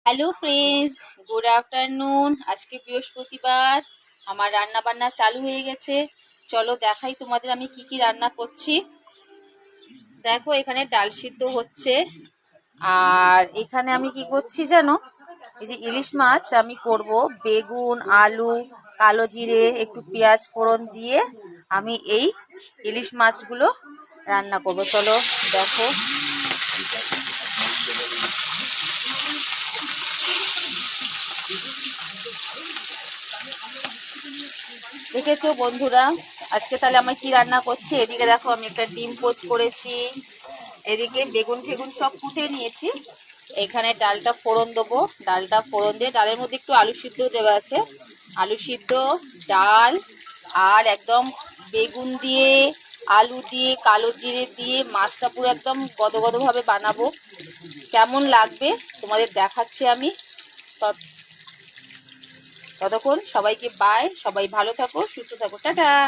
Hello friends, good afternoon. আজকে বৃহস্পতিবার, আমার রান্না বান্না চালু হয়ে গেছে। চলো দেখাই তোমাদের আমি কি কি রান্না করছি। দেখো, এখানে ডাল সিদ্ধ হচ্ছে। আর এখানে আমি কি করছি জানো, এই যে ইলিশ মাছ আমি করব। বেগুন, আলু, কালো জিরে, একটু পেঁয়াজ ফোড়ন দিয়ে আমি এই ইলিশ মাছগুলো রান্না করব। চলো দেখো। দেখেছো বন্ধুরা, আজকে তাহলে আমি কি রান্না করছি। এদিকে দেখো, আমি একটা ডিম পোচ করেছি, এদিকে বেগুন ফেগুন সব কুটে নিয়েছি। এখানে ডালটা ফোড়ন দেবো। ডালটা ফোড়ন দিয়ে ডালের মধ্যে একটু আলু সিদ্ধ দেওয়া আছে। আলু সিদ্ধ, ডাল, আর একদম বেগুন দিয়ে, আলু দিয়ে, কালো জিরে দিয়ে মাছটা পুরো একদম গদগদ ভাবে বানাবো। কেমন লাগবে তোমাদের দেখাচ্ছি আমি। ততক্ষণ সবাইকে বাই, সবাই ভালো থাকো, সুস্থ থাকো, টাটা।